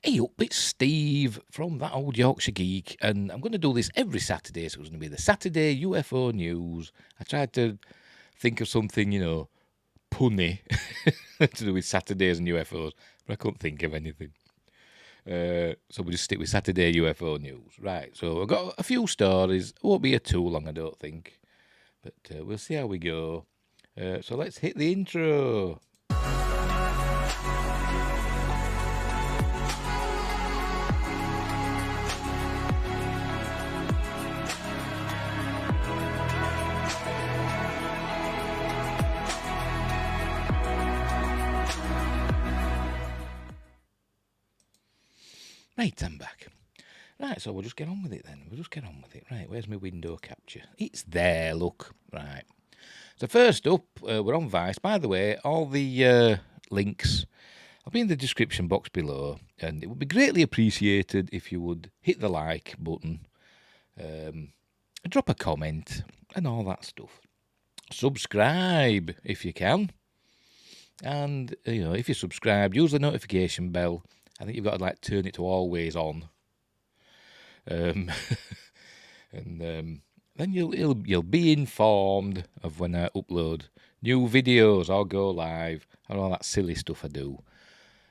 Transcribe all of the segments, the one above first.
Hey up, it's Steve from That Old Yorkshire Geek, and I'm going to do this every Saturday, so it's going to be the Saturday UFO News. I tried to think of something, punny to do with Saturdays and UFOs, but I couldn't think of anything. So we'll just stick with Saturday UFO News. Right, so I've got a few stories. It won't be too long, I don't think, but we'll see how we go. So let's hit the intro. Right, I'm back. Right, so we'll just get on with it then. Right, where's my window capture? It's there, look. Right. So first up, we're on Vice. By the way, all the links will be in the description box below, and it would be greatly appreciated if you would hit the like button, drop a comment, and all that stuff. Subscribe if you can. And, if you subscribe, use the notification bell. I think you've got to turn it to always on, and then you'll be informed of when I upload new videos or go live and all that silly stuff I do.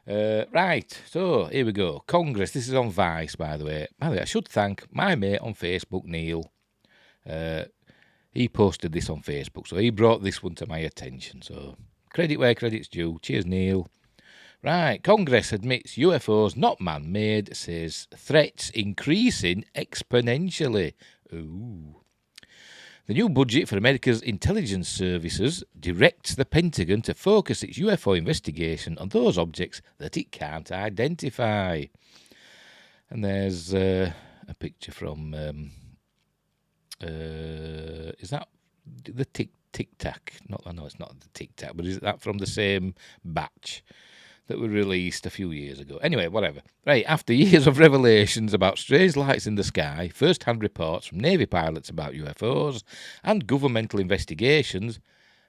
Right, so here we go. Congress. This is on Vice, by the way. I should thank my mate on Facebook, Neil. He posted this on Facebook, so he brought this one to my attention. So credit where credit's due. Cheers, Neil. Right, Congress admits UFOs not man-made, says threats increasing exponentially. Ooh. The new budget for America's intelligence services directs the Pentagon to focus its UFO investigation on those objects that it can't identify. And there's a picture from, is that the Tic Tac? No, it's not the Tic Tac, but is that from the same batch that were released a few years ago? Anyway, whatever. Right, after years of revelations about strange lights in the sky, first-hand reports from Navy pilots about UFOs, and governmental investigations,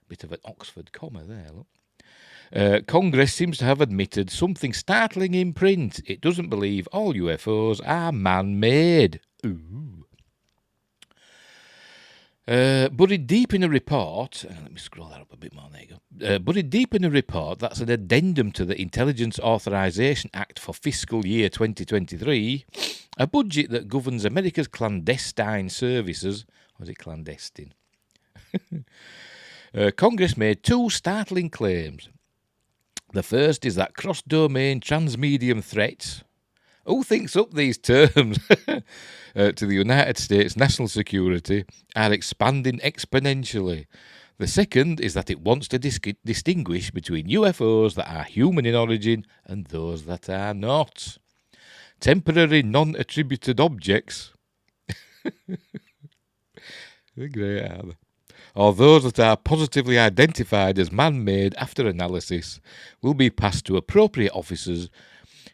bit of an Oxford comma there, look. Congress seems to have admitted something startling in print. It doesn't believe all UFOs are man-made. Ooh. Buried deep in a report, let me scroll that up a bit more, there you go. Buried deep in a report that's an addendum to the Intelligence Authorization Act for fiscal year 2023, a budget that governs America's clandestine services. Or is it clandestine? Congress made two startling claims. The first is that cross-domain transmedium threats. Who thinks up these terms to the United States national security are expanding exponentially. The second is that it wants to distinguish between UFOs that are human in origin and those that are not. Temporary non-attributed objects, they're great, aren't they? Or those that are positively identified as man-made after analysis will be passed to appropriate officers.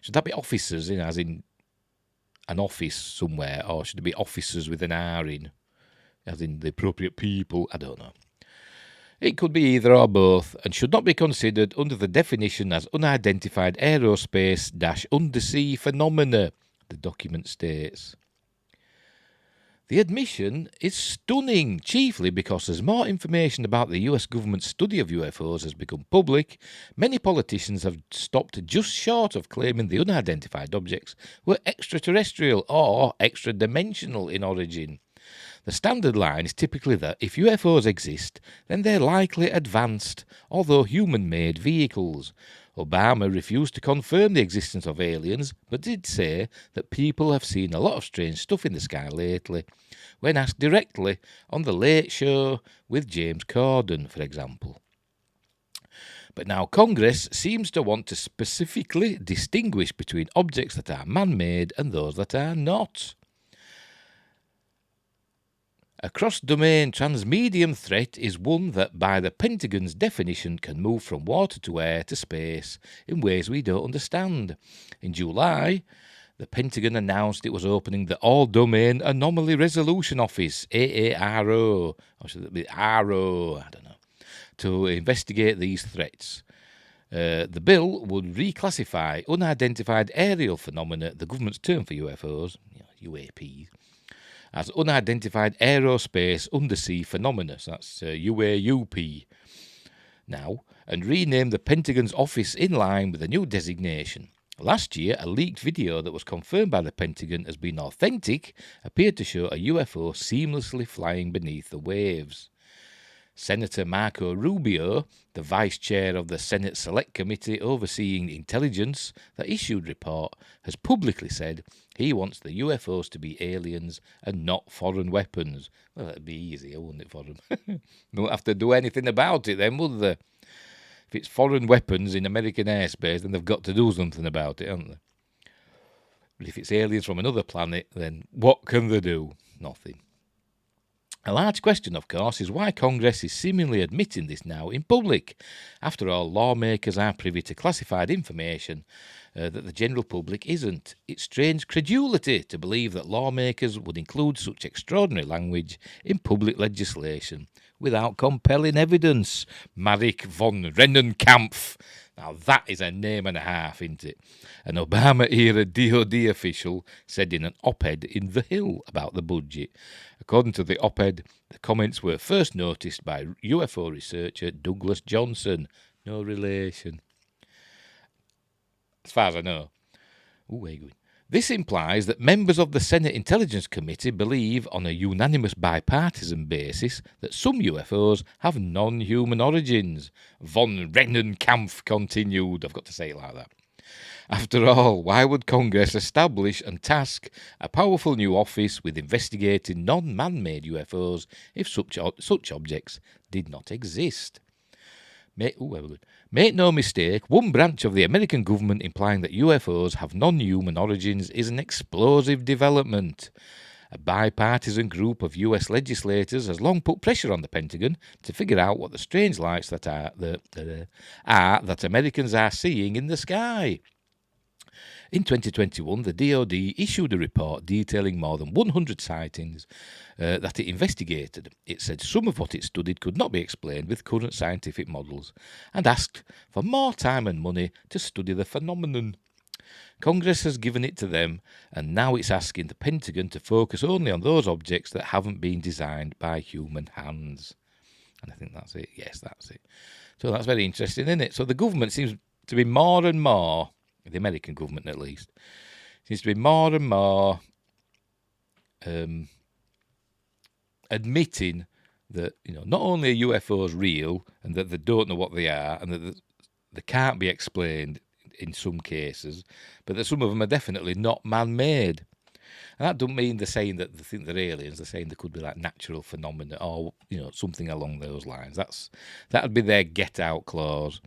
Should that be officers, as in an office somewhere, or should it be officers with an R in, as in the appropriate people? I don't know. It could be either or both, and should not be considered under the definition as unidentified aerospace-undersea phenomena, the document states. The admission is stunning, chiefly because as more information about the US government's study of UFOs has become public, many politicians have stopped just short of claiming the unidentified objects were extraterrestrial or extra-dimensional in origin. The standard line is typically that if UFOs exist, then they're likely advanced, although human-made vehicles. Obama refused to confirm the existence of aliens, but did say that people have seen a lot of strange stuff in the sky lately, when asked directly on The Late Show with James Corden, for example. But now Congress seems to want to specifically distinguish between objects that are man-made and those that are not. A cross-domain transmedium threat is one that, by the Pentagon's definition, can move from water to air to space in ways we don't understand. In July, the Pentagon announced it was opening the All-Domain Anomaly Resolution Office, AARO, or should it be RO, I don't know, to investigate these threats. The bill would reclassify unidentified aerial phenomena, the government's term for UFOs, UAPs, as unidentified aerospace undersea phenomena, so that's UAUP now, and rename the Pentagon's office in line with the new designation. Last year, a leaked video that was confirmed by the Pentagon as being authentic appeared to show a UFO seamlessly flying beneath the waves. Senator Marco Rubio, the vice chair of the Senate Select Committee overseeing intelligence that issued the report, has publicly said he wants the UFOs to be aliens and not foreign weapons. Well, that'd be easier, wouldn't it, for them? They don't have to do anything about it then, would they? If it's foreign weapons in American airspace, then they've got to do something about it, haven't they? But if it's aliens from another planet, then what can they do? Nothing. A large question, of course, is why Congress is seemingly admitting this now in public. After all, lawmakers are privy to classified information that the general public isn't. It's strange credulity to believe that lawmakers would include such extraordinary language in public legislation without compelling evidence. Marek von Rennenkampf. Now that is a name and a half, isn't it? An Obama-era DOD official said in an op-ed in The Hill about the budget. According to the op-ed, the comments were first noticed by UFO researcher Douglas Johnson. No relation. As far as I know. This implies that members of the Senate Intelligence Committee believe on a unanimous bipartisan basis that some UFOs have non-human origins. Von Rennenkampf continued. I've got to say it like that. After all, why would Congress establish and task a powerful new office with investigating non-man-made UFOs if such objects did not exist? Make no mistake, one branch of the American government implying that UFOs have non-human origins is an explosive development. A bipartisan group of US legislators has long put pressure on the Pentagon to figure out what the strange lights that that Americans are seeing in the sky. In 2021, the DoD issued a report detailing more than 100 sightings that it investigated. It said some of what it studied could not be explained with current scientific models and asked for more time and money to study the phenomenon. Congress has given it to them, and now it's asking the Pentagon to focus only on those objects that haven't been designed by human hands. And I think that's it. Yes, that's it. So that's very interesting, isn't it? So the government seems to be more and more, the American government at least, seems to be more and more admitting that, not only are UFOs real and that they don't know what they are and that they can't be explained in some cases, but that some of them are definitely not man-made. And that doesn't mean they're saying that they think they're aliens. They're saying they could be like natural phenomena or, something along those lines. That'd be their get-out clause.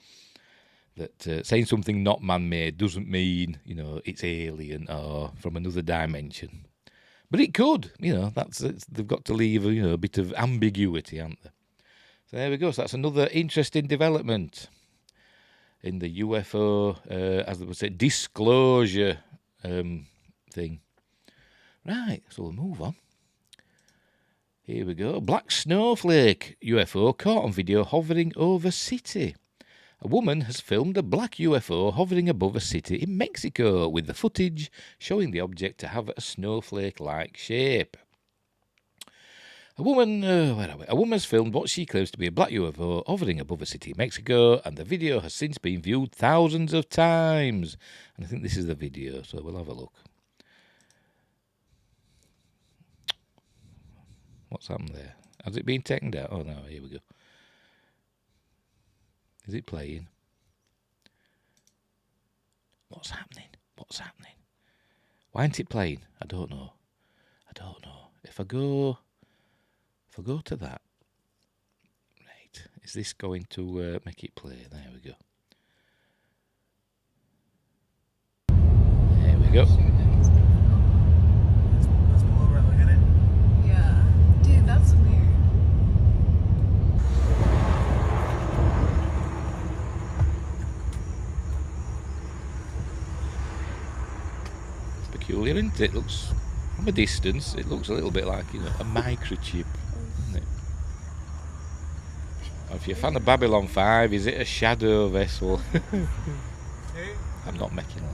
That saying something not man-made doesn't mean, it's alien or from another dimension. But it could, they've got to leave, a bit of ambiguity, haven't they? So there we go. So that's another interesting development in the UFO, as they would say, disclosure thing. Right, so we'll move on. Here we go. Black snowflake UFO caught on video hovering over city. A woman has filmed a black UFO hovering above a city in Mexico, with the footage showing the object to have a snowflake-like shape. A woman has filmed what she claims to be a black UFO hovering above a city in Mexico, and the video has since been viewed thousands of times. And I think this is the video, so we'll have a look. What's happened there? Has it been taken down? Oh no, here we go. Is it playing? What's happening? Why isn't it playing? I don't know. If I go to that, right? Is this going to make it play? There we go. There we go. Yeah, dude, that's weird. Peculiar, isn't it? Looks from a distance, it looks a little bit like a microchip, doesn't it? if you're a fan of Babylon 5, is it a shadow vessel? I'm not making that.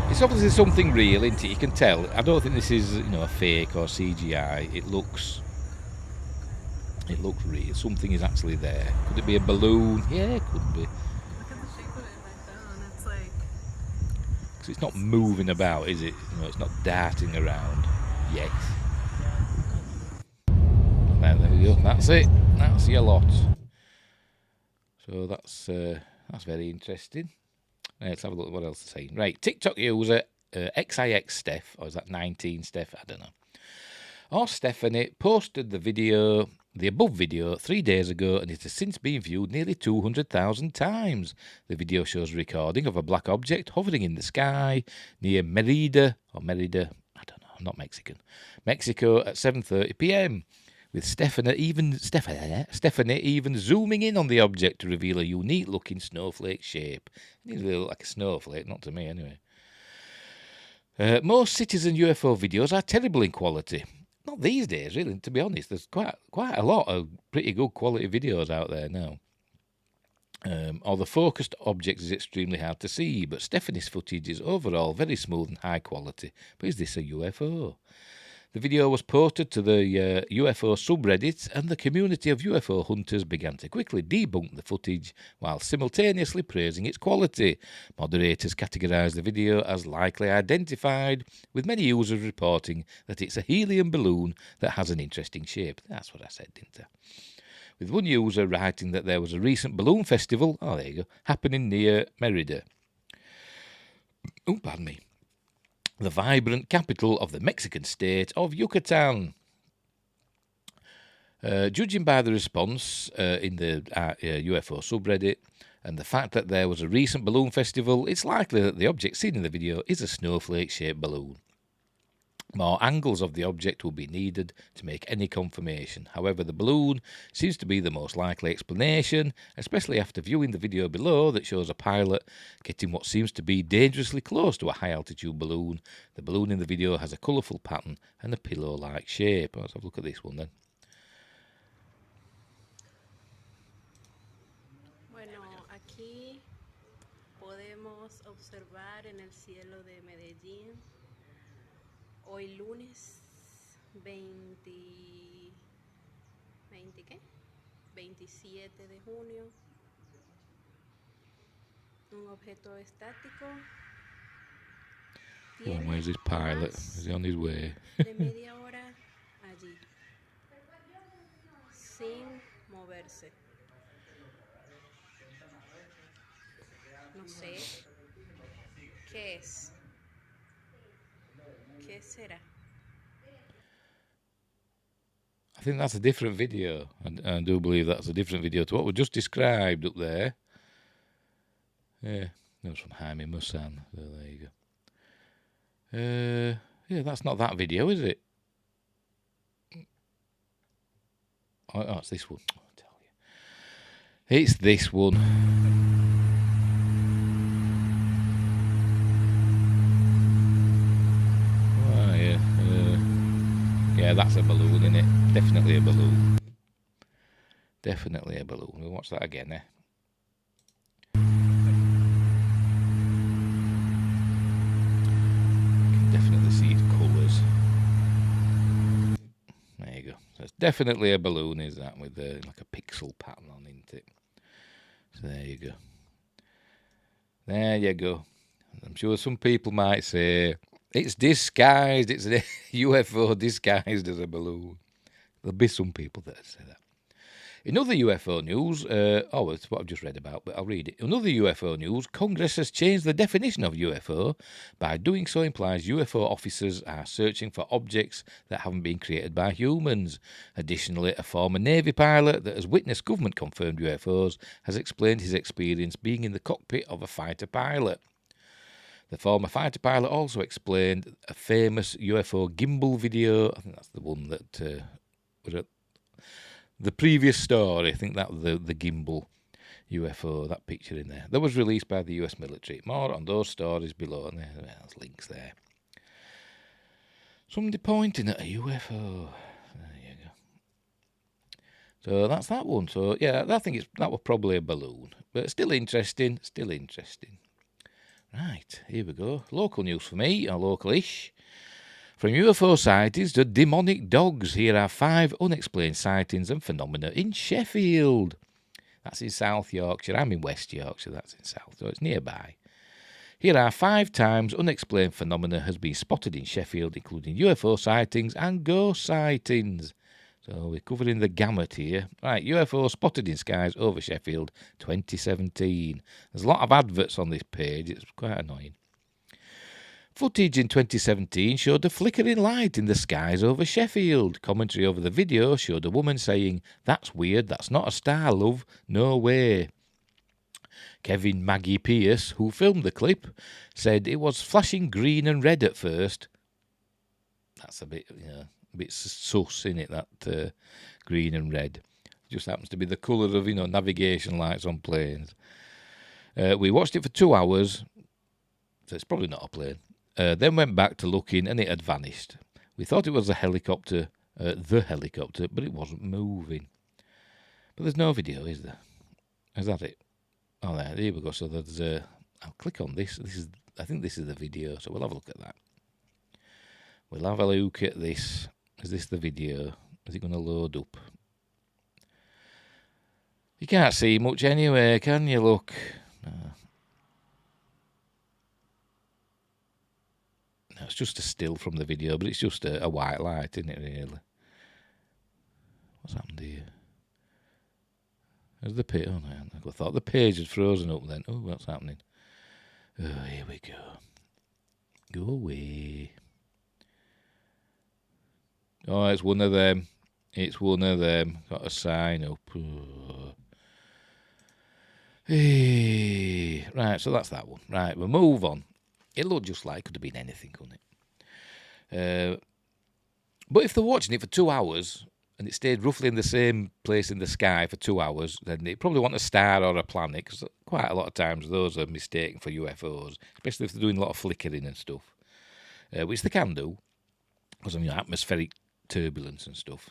It's obviously something real, isn't it? You can tell. I don't think this is, a fake or CGI. It looks real. Something is actually there. Could it be a balloon? Yeah, it could be. Look at the shape of it in my phone. It's like... Because it's not moving about, is it? It's not darting around yet. There we go. That's it. That's your lot. So that's very interesting. Let's have a look at what else they're saying. Right, TikTok user XIX Steph, or is that 19 Steph? I don't know. Or Stephanie posted the above video 3 days ago, and it has since been viewed nearly 200,000 times. The video shows a recording of a black object hovering in the sky near Merida, I don't know, I'm not Mexican, Mexico at 7:30 p.m. with Stephanie even zooming in on the object to reveal a unique-looking snowflake shape. It look like a snowflake, not to me anyway. Most citizen UFO videos are terrible in quality. Not these days, really, to be honest. There's quite a lot of pretty good quality videos out there now. Or the focused object is extremely hard to see, but Stephanie's footage is overall very smooth and high quality. But is this a UFO? The video was posted to the UFO subreddit, and the community of UFO hunters began to quickly debunk the footage while simultaneously praising its quality. Moderators categorised the video as likely identified, with many users reporting that it's a helium balloon that has an interesting shape. That's what I said, didn't I? With one user writing that there was a recent balloon festival, there you go, happening near Merida. Oh, pardon me. The vibrant capital of the Mexican state of Yucatan. Judging by the response in the UFO subreddit and the fact that there was a recent balloon festival, it's likely that the object seen in the video is a snowflake-shaped balloon. More angles of the object will be needed to make any confirmation. However, the balloon seems to be the most likely explanation, especially after viewing the video below that shows a pilot getting what seems to be dangerously close to a high-altitude balloon. The balloon in the video has a colourful pattern and a pillow-like shape. Let's have a look at this one then. Bueno, aquí podemos observar en el cielo de Medellín hoy lunes 27 de junio, un objeto estático. Oh, where's his pilot? Is he on his way? De media hora allí, sin moverse. No sé qué es. ¿Qué será? I think that's a different video. I do believe that's a different video to what we just described up there. Yeah, that was from Jaime Musan. So there you go. Yeah, that's not that video, is it? Oh, it's this one. I'll tell you. It's this one. Oh, yeah. Yeah, that's a balloon, isn't it? Definitely a balloon. Definitely a balloon. We'll watch that again, eh? You can definitely see its colours. There you go. So it's definitely a balloon, is that, with like a pixel pattern on, isn't it? So there you go. There you go. I'm sure some people might say, it's disguised, it's a UFO disguised as a balloon. There'll be some people that say that. In other UFO news, it's what I've just read about, but I'll read it. In other UFO news, Congress has changed the definition of UFO. By doing so implies UFO officers are searching for objects that haven't been created by humans. Additionally, a former Navy pilot that has witnessed government-confirmed UFOs has explained his experience being in the cockpit of a fighter pilot. The former fighter pilot also explained a famous UFO gimbal video. I think that's the one that was at the previous story. I think that the gimbal UFO, that picture in there, that was released by the US military. More on those stories below, and there's links there. Somebody pointing at a UFO. There you go. So that's that one. So yeah, I think that was probably a balloon, but still interesting. Right, here we go. Local news for me, or local-ish. From UFO sightings to demonic dogs, here are 5 unexplained sightings and phenomena in Sheffield. That's in South Yorkshire. I'm in West Yorkshire, that's in South, so it's nearby. Here are 5 times unexplained phenomena has been spotted in Sheffield, including UFO sightings and ghost sightings. So we're covering the gamut here. Right, UFO spotted in skies over Sheffield 2017. There's a lot of adverts on this page, it's quite annoying. Footage in 2017 showed a flickering light in the skies over Sheffield. Commentary over the video showed a woman saying, "That's weird, that's not a star, love, no way." Kevin Maggie Pierce, who filmed the clip, said it was flashing green and red at first. That's a bit, a bit sus, in it, that green and red. It just happens to be the colour of, navigation lights on planes. We watched it for 2 hours, so it's probably not a plane. Then went back to looking and it had vanished. We thought it was a helicopter, the helicopter, but it wasn't moving. But there's no video, is there? Is that it? Oh, there we go. So there's I'll click on this. I think this is the video, so we'll have a look at that. We'll have a look at this. Is this the video? Is it going to load up? You can't see much anyway, can you? Look. No. No, it's just a still from the video, but it's just a white light, isn't it, really? What's happened here? There's the page. Oh, no, I thought the page had frozen up then. Oh, what's happening? Oh, here we go. Go away. Oh, it's one of them. Got to sign up. Oh. Hey. Right, so that's that one. Right, we'll move on. It looked just like it could have been anything, couldn't it? But if they're watching it for 2 hours and it stayed roughly in the same place in the sky for 2 hours, then they probably want a star or a planet, because quite a lot of times those are mistaken for UFOs, especially if they're doing a lot of flickering and stuff, which they can do, because of atmospheric turbulence and stuff.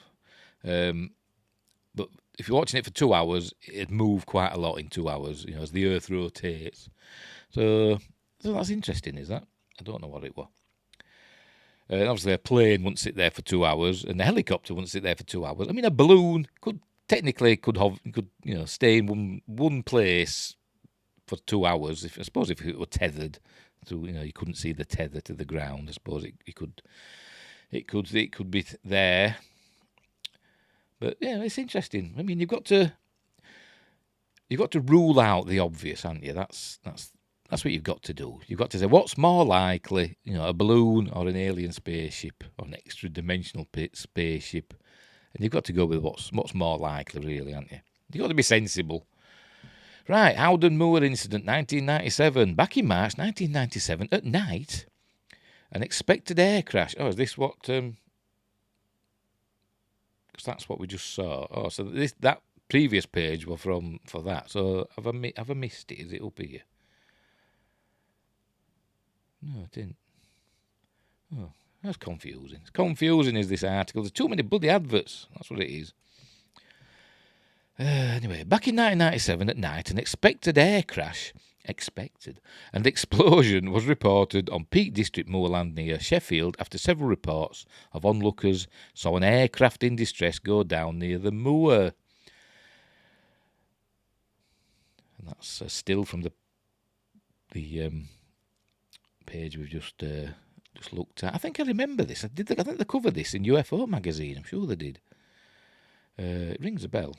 But if you're watching it for 2 hours, it'd move quite a lot in 2 hours, as the Earth rotates. So that's interesting, is that? I don't know what it was. Obviously, a plane wouldn't sit there for 2 hours, and a helicopter wouldn't sit there for 2 hours. I mean, a balloon could stay in one place for 2 hours. I suppose if it were tethered, so you couldn't see the tether to the ground. I suppose it could be there. But yeah, it's interesting. I mean, you've got to rule out the obvious, haven't you? That's what you've got to do. You've got to say, what's more likely, a balloon or an alien spaceship or an extra-dimensional spaceship? And you've got to go with what's more likely, really, haven't you? You've got to be sensible. Right, Howden Moor incident, 1997. Back in March 1997, at night, an expected air crash. Oh, is this what... Because that's what we just saw. Oh, so that previous page was for that. So have I missed it? Is it up here? No, it didn't. Oh, that's confusing. It's confusing, is this article. There's too many bloody adverts. That's what it is. Anyway, back in 1997 at night, an expected explosion was reported on Peak District moorland near Sheffield after several reports of onlookers saw an aircraft in distress go down near the moor. And that's still from the page we've just looked at. I think I remember this. I think they covered this in UFO magazine. I'm sure they did. It rings a bell.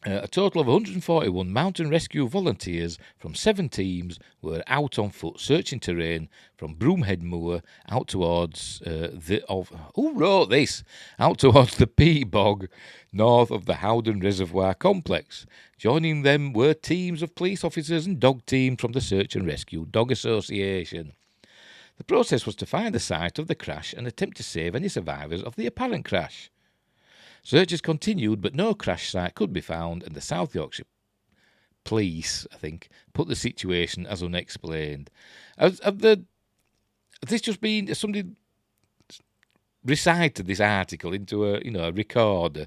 A total of 141 mountain rescue volunteers from 7 teams were out on foot searching terrain from Broomhead Moor out towards who wrote this? Out towards the Peat Bog, north of the Howden Reservoir complex. Joining them were teams of police officers and dog teams from the Search and Rescue Dog Association. The process was to find the site of the crash and attempt to save any survivors of the apparent crash. Searches continued, but no crash site could be found, and the South Yorkshire Police, I think, put the situation as unexplained. Has this just been somebody recited this article into a recorder,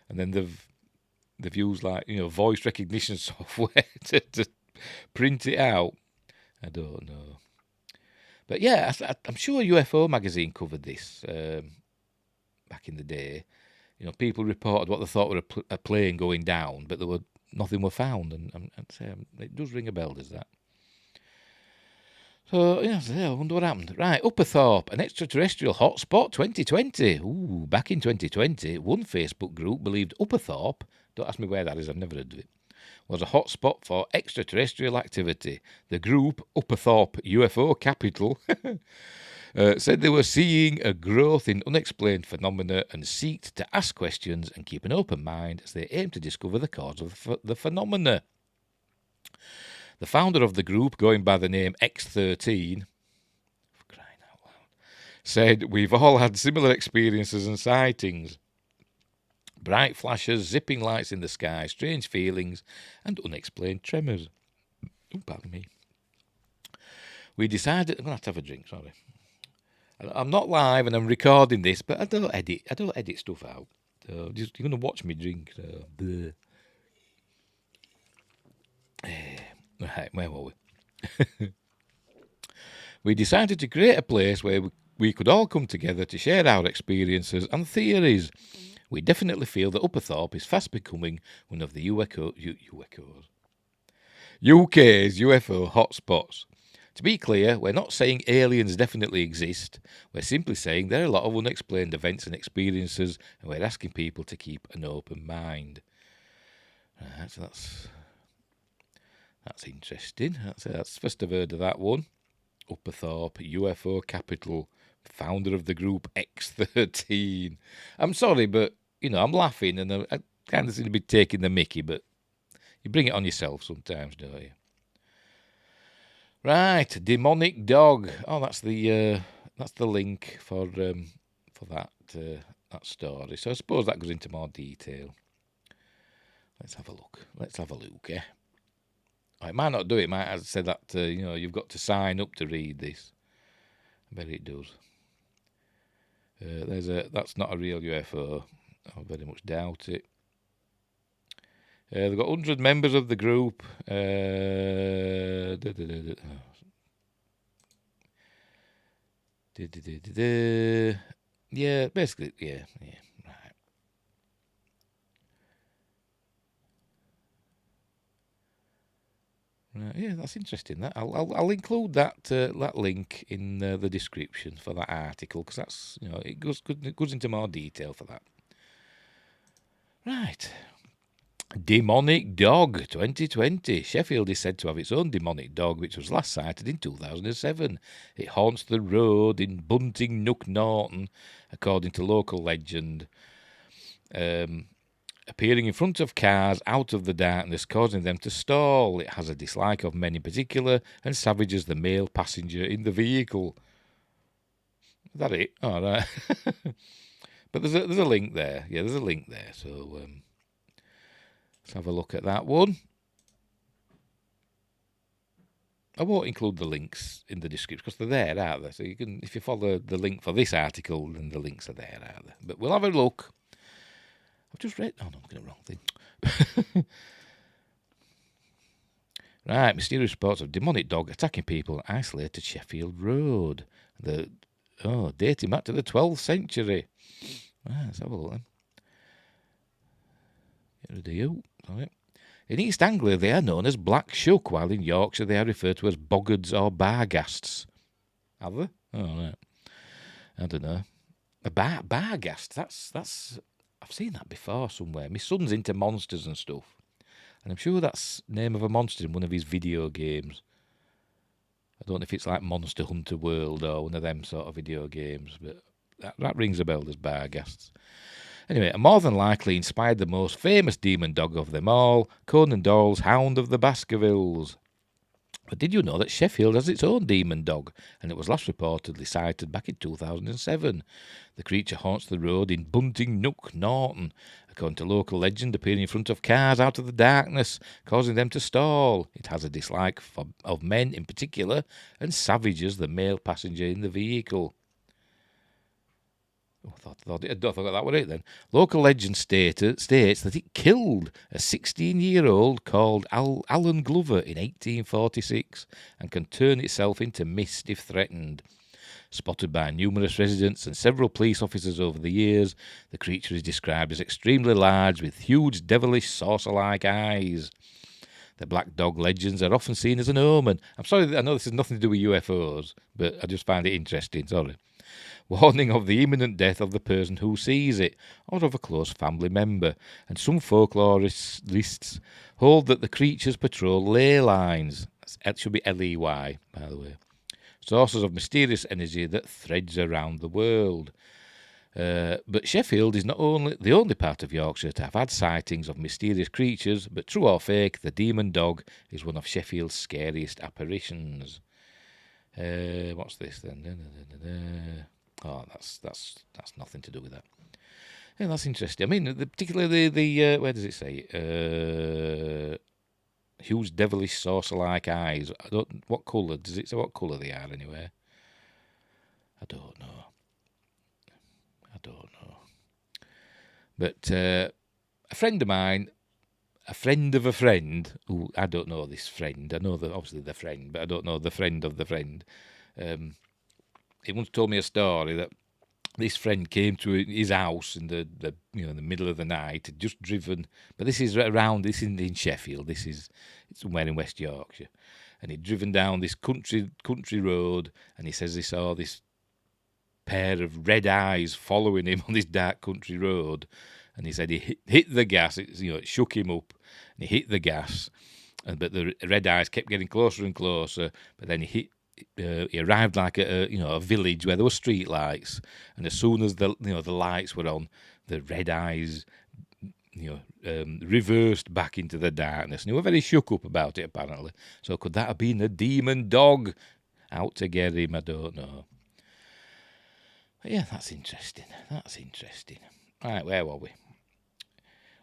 and then they've used voice recognition software to print it out. I don't know. But yeah, I'm sure UFO magazine covered this back in the day. People reported what they thought were a plane going down, but nothing were found, and I'd say it does ring a bell, does that? So, I wonder what happened. Right, Upperthorpe, an extraterrestrial hotspot 2020. Ooh, back in 2020, one Facebook group believed Upperthorpe, don't ask me where that is, I've never heard of it, was a hotspot for extraterrestrial activity. The group, Upperthorpe UFO Capital, said they were seeing a growth in unexplained phenomena and seeked to ask questions and keep an open mind as they aim to discover the cause of the phenomena. The founder of the group, going by the name X13, for crying out loud, said, "We've all had similar experiences and sightings. Bright flashes, zipping lights in the sky, strange feelings, and unexplained tremors." Oh, pardon me. We decided... I'm going to have a drink, sorry. I'm not live and I'm recording this, but I don't edit stuff out. So you're going to watch me drink. So, bleh. Right, where were we? We decided to create a place where we could all come together to share our experiences and theories. We definitely feel that Upperthorpe is fast becoming one of the UK's UFO hotspots. To be clear, we're not saying aliens definitely exist. We're simply saying there are a lot of unexplained events and experiences, and we're asking people to keep an open mind. Right, so that's interesting. That's first I've heard of that one. Upperthorpe UFO Capital, founder of the group X13. I'm sorry, but I'm laughing, and I kind of seem to be taking the mickey, but you bring it on yourself sometimes, don't you? Right, demonic dog. Oh, that's the link for that story. So I suppose that goes into more detail. Let's have a look. Eh? I might not do it. Might have said that you've got to sign up to read this. I bet it does. That's not a real UFO. I very much doubt it. They've got 100 members of the group. Yeah, basically, yeah, right. Right, yeah, that's interesting. That I'll include that link in the description for that article, because that's it goes into more detail for that. Right. Demonic dog 2020. Sheffield is said to have its own demonic dog, which was last sighted in 2007. It haunts the road in Bunting Nook Norton, according to local legend, appearing in front of cars out of the darkness, causing them to stall. It has a dislike of men in particular and savages the male passenger in the vehicle. Is that it? All right. But there's a link there. Yeah, there's a link there. So let's have a look at that one. I won't include the links in the description because they're there, aren't they? So you can, if you follow the link for this article, then the links are there, aren't they? But we'll have a look. I've just read... Oh, no, I'm looking at the wrong thing. Right, mysterious reports of demonic dog attacking people on isolated Sheffield Road. Dating back to the 12th century. Right, let's have a look then. Get rid of you. Sorry. In East Anglia, they are known as black shuck, while in Yorkshire they are referred to as boggards or barghasts. Have they? Oh, right. I don't know. A barghast, that's... I've seen that before somewhere. My son's into monsters and stuff. And I'm sure that's the name of a monster in one of his video games. I don't know if it's like Monster Hunter World or one of them sort of video games, but that rings a bell as barghasts. Anyway, more than likely inspired the most famous demon dog of them all, Conan Doyle's Hound of the Baskervilles. But did you know that Sheffield has its own demon dog, and it was last reportedly sighted back in 2007? The creature haunts the road in Bunting Nook Norton, according to local legend, appearing in front of cars out of the darkness, causing them to stall. It has a dislike of men in particular, and savages the male passenger in the vehicle. I thought that was it then. Local legend states that it killed a 16-year-old called Alan Glover in 1846 and can turn itself into mist if threatened. Spotted by numerous residents and several police officers over the years, the creature is described as extremely large with huge devilish saucer-like eyes. The black dog legends are often seen as an omen. I'm sorry, I know this has nothing to do with UFOs, but I just find it interesting, sorry. Warning of the imminent death of the person who sees it, or of a close family member, and some folklorists hold that the creatures patrol ley lines. It should be Ley, by the way. Sources of mysterious energy that threads around the world. But Sheffield is not only the only part of Yorkshire to have had sightings of mysterious creatures, but true or fake, the demon dog is one of Sheffield's scariest apparitions. What's this then? Oh, that's nothing to do with that. Yeah, that's interesting. I mean, particularly the where does it say? Huge devilish saucer-like eyes. What colour does it say? What colour they are anyway? I don't know. But a friend of mine, a friend of a friend, who I don't know this friend. I know obviously the friend, but I don't know the friend of the friend. He once told me a story that this friend came to his house in the middle of the night, had just driven, but this is around, this is in Sheffield, it's somewhere in West Yorkshire, and he'd driven down this country road, and he says he saw this pair of red eyes following him on this dark country road, and he said he hit the gas, it shook him up, and he hit the gas, but the red eyes kept getting closer and closer, but then he arrived like at a village where there were street lights, and as soon as the lights were on, the red eyes reversed back into the darkness, and he were very shook up about it apparently. So could that have been a demon dog out to get him? I don't know. But yeah, that's interesting. Right, where were we?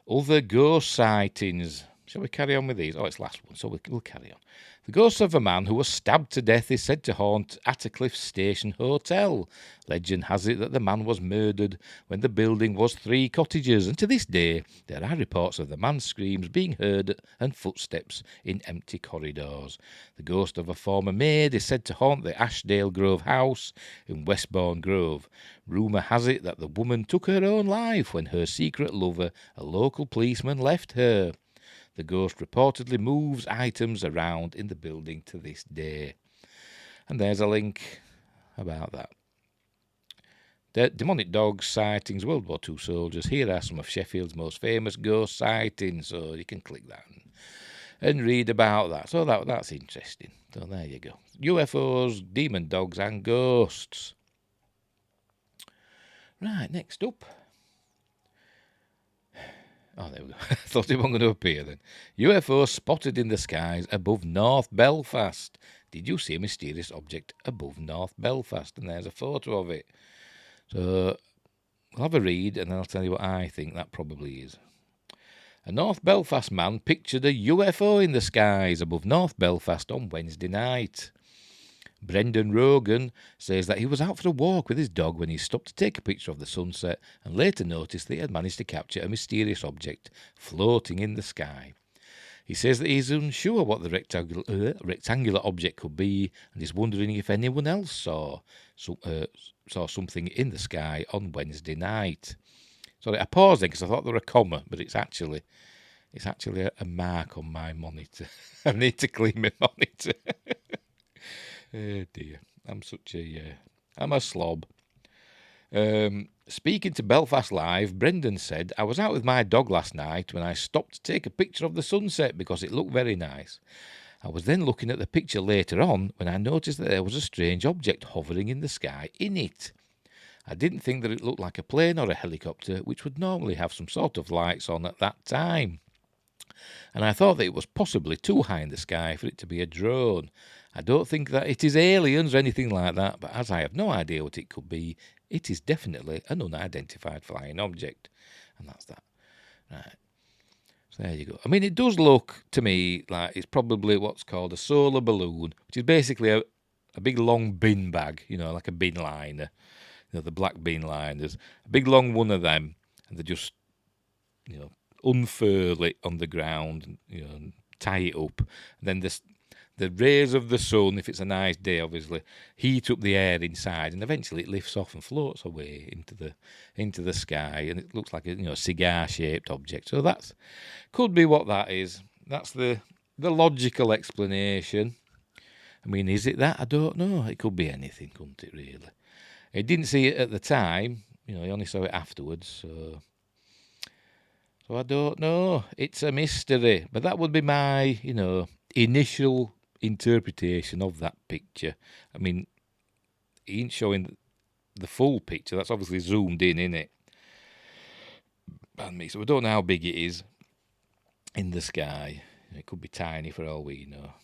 Other ghost sightings. Shall we carry on with these? Oh, it's last one, so we'll carry on. The ghost of a man who was stabbed to death is said to haunt Attercliffe Station Hotel. Legend has it that the man was murdered when the building was 3 cottages, and to this day there are reports of the man's screams being heard and footsteps in empty corridors. The ghost of a former maid is said to haunt the Ashdale Grove house in Westbourne Grove. Rumour has it that the woman took her own life when her secret lover, a local policeman, left her. The ghost reportedly moves items around in the building to this day. And there's a link about that. Demonic dogs sightings, World War II soldiers. Here are some of Sheffield's most famous ghost sightings. So you can click that and read about that. So that's interesting. So there you go. UFOs, demon dogs and ghosts. Right, next up. Oh, there we go. I thought it wasn't going to appear then. UFO spotted in the skies above North Belfast. Did you see a mysterious object above North Belfast? And there's a photo of it. So I'll have a read and then I'll tell you what I think that probably is. A North Belfast man pictured a UFO in the skies above North Belfast on Wednesday night. Brendan Rogan says that he was out for a walk with his dog when he stopped to take a picture of the sunset and later noticed that he had managed to capture a mysterious object floating in the sky. He says that he's unsure what the rectangular object could be and is wondering if anyone else saw something in the sky on Wednesday night. Sorry, I paused there because I thought there were a comma, but it's actually a mark on my monitor. I need to clean my monitor. Oh dear, I'm a slob. Speaking to Belfast Live, Brendan said, I was out with my dog last night when I stopped to take a picture of the sunset because it looked very nice. I was then looking at the picture later on when I noticed that there was a strange object hovering in the sky in it. I didn't think that it looked like a plane or a helicopter, which would normally have some sort of lights on at that time. And I thought that it was possibly too high in the sky for it to be a drone. I don't think that it is aliens or anything like that, but as I have no idea what it could be, it is definitely an unidentified flying object. And that's that. Right. So there you go. I mean, it does look to me like it's probably what's called a solar balloon, which is basically a big long bin bag, like a bin liner. the black bean line. There's a big long one of them, and they just, unfurl it on the ground, and tie it up. And then the rays of the sun, if it's a nice day, obviously, heat up the air inside, and eventually it lifts off and floats away into the sky, and it looks like a cigar-shaped object. So that's could be what that is. That's the logical explanation. I mean, is it that? I don't know. It could be anything, couldn't it, really? He didn't see it at the time. He only saw it afterwards, so I don't know. It's a mystery. But that would be my, initial interpretation of that picture. I mean, he ain't showing the full picture. That's obviously zoomed in, innit? Pardon me. So we don't know how big it is in the sky. It could be tiny for all we know.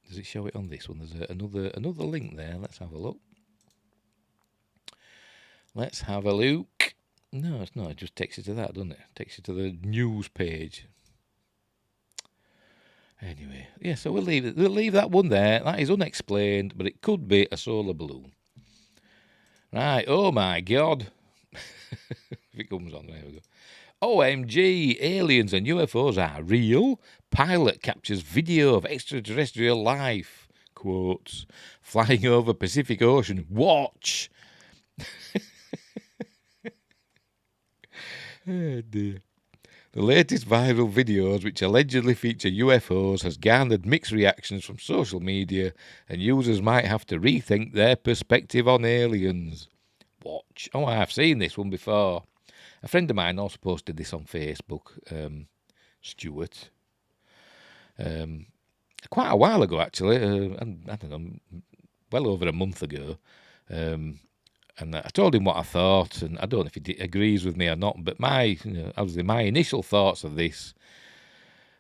Does it show it on this one? There's another link there. Let's have a look. Let's have a look. No, it's not. It just takes you to that, doesn't it? Takes you to the news page. Anyway, yeah. So we'll leave that one there. That is unexplained, but it could be a solar balloon. Right. Oh my God. If it comes on, there we go. OMG, aliens and UFOs are real. Pilot captures video of extraterrestrial life. Quotes. Flying over Pacific Ocean. Watch. Oh dear. The latest viral videos, which allegedly feature UFOs, has garnered mixed reactions from social media, and users might have to rethink their perspective on aliens. Watch. Oh, I've seen this one before. A friend of mine also posted this on Facebook, Stuart, quite a while ago, actually. I don't know, well over a month ago. And I told him what I thought, and I don't know if he agrees with me or not, but obviously my initial thoughts of this,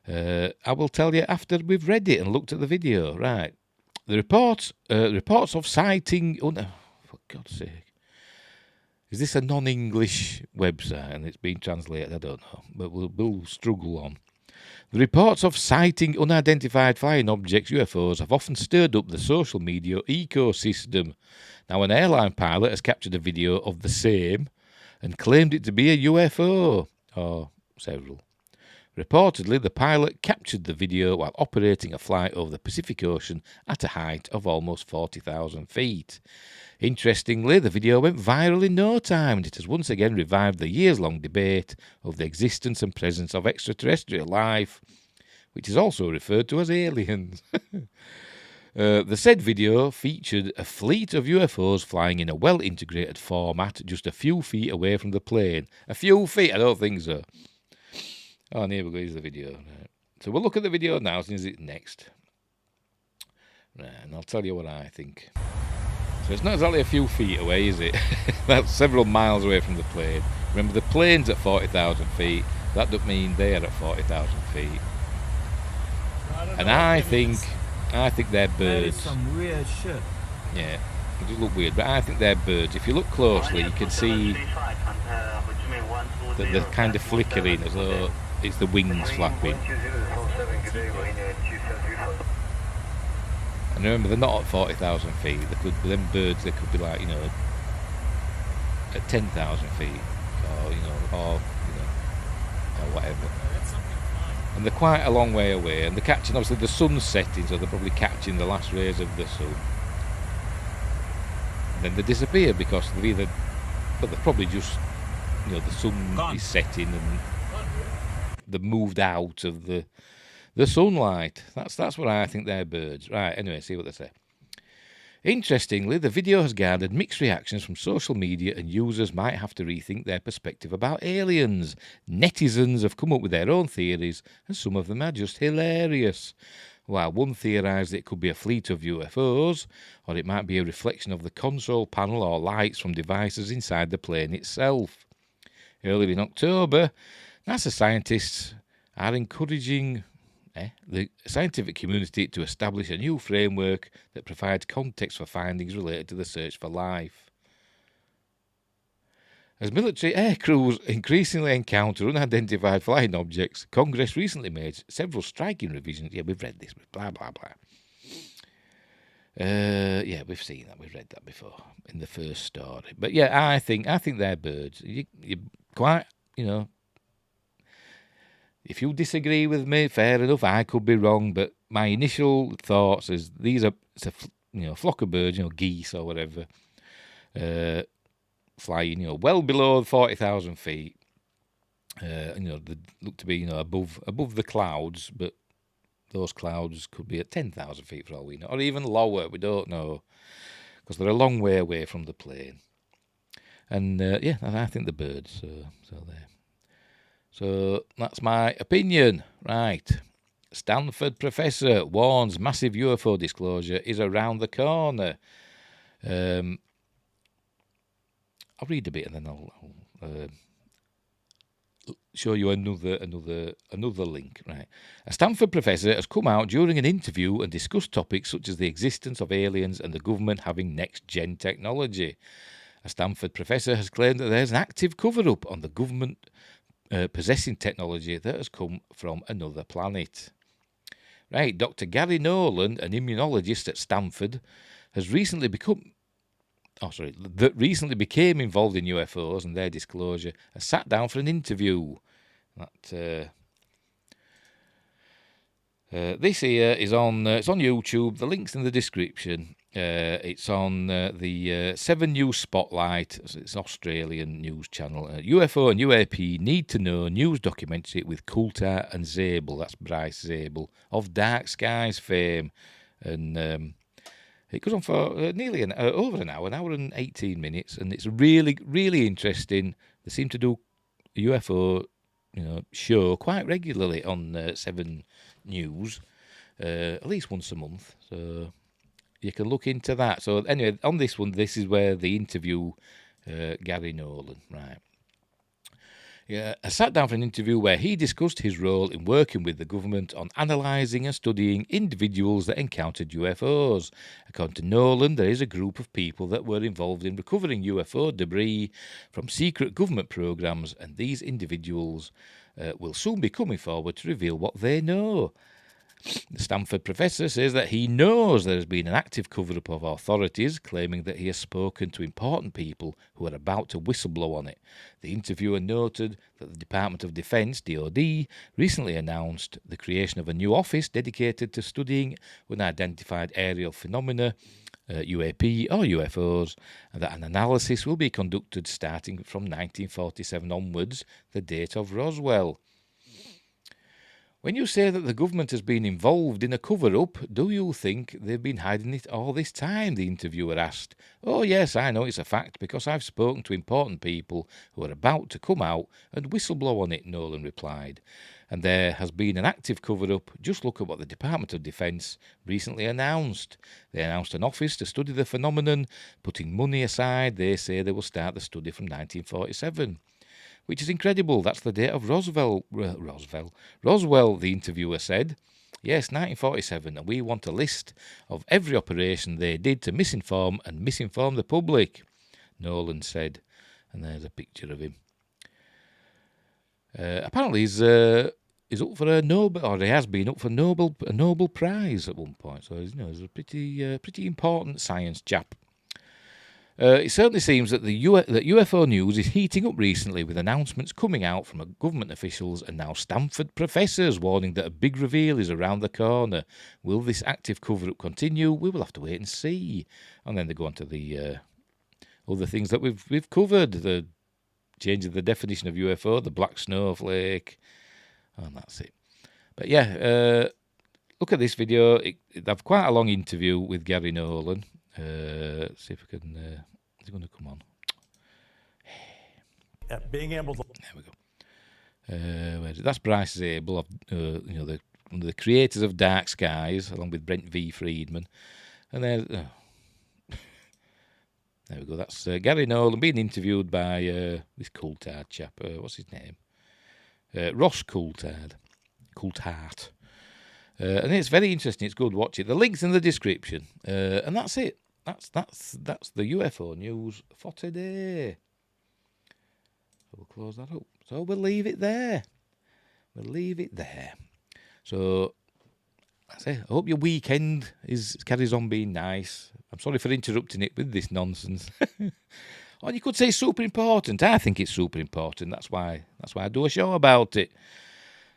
I will tell you after we've read it and looked at the video. Right. The reports of sighting... Oh, no, for God's sake. Is this a non-English website and it's been translated? I don't know, but we'll struggle on. The reports of sighting unidentified flying objects, UFOs, have often stirred up the social media ecosystem. Now, an airline pilot has captured a video of the same and claimed it to be a UFO, or several. Reportedly, the pilot captured the video while operating a flight over the Pacific Ocean at a height of almost 40,000 feet. Interestingly, the video went viral in no time, and it has once again revived the years-long debate of the existence and presence of extraterrestrial life, which is also referred to as aliens. The said video featured a fleet of UFOs flying in a well-integrated format just a few feet away from the plane. A few feet? I don't think so. Oh, and here we go. Here's the video. Right. So we'll look at the video now, since it's next. Right, and I'll tell you what I think. So it's not exactly a few feet away, is it? That's several miles away from the plane. Remember, the plane's at 40,000 feet. That doesn't mean they're at 40,000 feet. And I think they're birds. That is some weird shit. Yeah, it does look weird, but I think they're birds. If you look closely, you can see that they're kind of flickering as though it's the wings flapping. And remember, they're not at 40,000 feet. Them birds, they could be like, at 10,000 feet, or whatever. And they're quite a long way away, and they're catching, obviously, the sun's setting, so they're probably catching the last rays of the sun. And then they disappear because they're probably just, the sun is setting and they've moved out of the sunlight. That's what I think they're birds. Right, anyway, see what they say. Interestingly, the video has garnered mixed reactions from social media, and users might have to rethink their perspective about aliens. Netizens have come up with their own theories, and some of them are just hilarious. While one theorised it could be a fleet of UFOs, or it might be a reflection of the console panel or lights from devices inside the plane itself. Earlier in October, NASA scientists are encouraging the scientific community to establish a new framework that provides context for findings related to the search for life. As military air crews increasingly encounter unidentified flying objects, Congress recently made several striking revisions. Yeah, we've read this, blah, blah, blah. Yeah, we've seen that. We've read that before in the first story. But yeah, I think they're birds. You quite, if you disagree with me, fair enough. I could be wrong, but my initial thoughts is it's a flock of birds, geese or whatever, flying, well below 40,000 feet. They look to be, above the clouds, but those clouds could be at 10,000 feet for all we know, or even lower. We don't know because they're a long way away from the plane. And yeah, I think the birds. So there. So that's my opinion. Right. Stanford professor warns massive UFO disclosure is around the corner. I'll read a bit and then I'll show you another link. Right. A Stanford professor has come out during an interview and discussed topics such as the existence of aliens and the government having next-gen technology. A Stanford professor has claimed that there's an active cover-up on the government possessing technology that has come from another planet. Right, Dr. Gary Nolan, an immunologist at Stanford, recently became involved in UFOs and their disclosure, has sat down for an interview. This here is it's on YouTube. The link's in the description. It's on the 7 News Spotlight. It's an Australian news channel. UFO and UAP Need to Know news documentary with Coulthard and Zabel. That's Bryce Zabel of Dark Skies fame. And it goes on for nearly over an hour and 18 minutes. And it's really, really interesting. They seem to do a UFO show quite regularly on 7 News, at least once a month. So you can look into that. So anyway, on this one, this is where the interview Gary Nolan, right? Yeah, I sat down for an interview where he discussed his role in working with the government on analysing and studying individuals that encountered UFOs. According to Nolan, there is a group of people that were involved in recovering UFO debris from secret government programs, and these individuals will soon be coming forward to reveal what they know. The Stanford professor says that he knows there has been an active cover-up of authorities, claiming that he has spoken to important people who are about to whistleblow on it. The interviewer noted that the Department of Defense, DoD, recently announced the creation of a new office dedicated to studying unidentified aerial phenomena, UAP or UFOs, and that an analysis will be conducted starting from 1947 onwards, the date of Roswell. When you say that the government has been involved in a cover-up, do you think they've been hiding it all this time? The interviewer asked. Oh yes, I know it's a fact because I've spoken to important people who are about to come out and whistleblow on it, Nolan replied. And there has been an active cover-up. Just look at what the Department of Defense recently announced. They announced an office to study the phenomenon. Putting money aside, they say they will start the study from 1947. Which is incredible. That's the date of Roswell, the interviewer said. Yes, 1947, and we want a list of every operation they did to misinform the public, Nolan said. And there's a picture of him. Apparently he's up for a Nobel, or he has been up for a Nobel Prize at one point. So he's a pretty important science chap. It certainly seems that that UFO news is heating up recently, with announcements coming out from government officials and now Stanford professors warning that a big reveal is around the corner. Will this active cover-up continue? We will have to wait and see. And then they go on to the other things that we've covered: the change of the definition of UFO, the black snowflake, and that's it. But yeah, look at this video. They have quite a long interview with Gary Nolan. See if we can. Is it going to come on? Being able to. There we go. Where is it? That's Bryce Zabel, of one of the creators of Dark Skies, along with Brent V. Friedman. And there we go. That's Gary Nolan being interviewed by this Coulthard chap. What's his name? Ross Coulthard. And it's very interesting. It's good. Watch it. The link's in the description. And that's it. That's the UFO news for today. So we'll close that up. So we'll leave it there. So I say, I hope your weekend carries on being nice. I'm sorry for interrupting it with this nonsense. Or you could say super important. I think it's super important. That's why I do a show about it.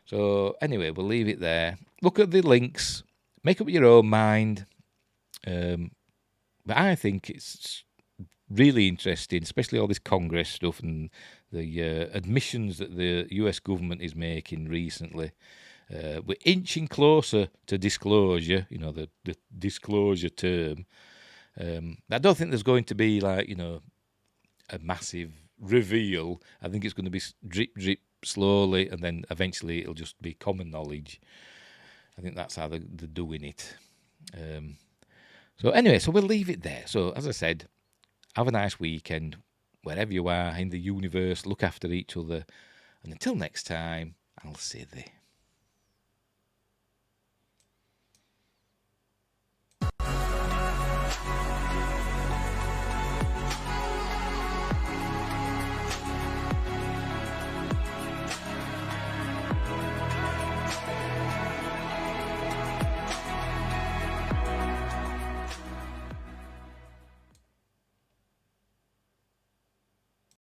So anyway, we'll leave it there. Look at the links. Make up your own mind. But I think it's really interesting, especially all this Congress stuff and the admissions that the US government is making recently. We're inching closer to disclosure, the disclosure term. I don't think there's going to be a massive reveal. I think it's going to be drip, drip, slowly, and then eventually it'll just be common knowledge. I think that's how they're doing it. So anyway, so we'll leave it there. So as I said, have a nice weekend, wherever you are in the universe. Look after each other. And until next time, I'll say this.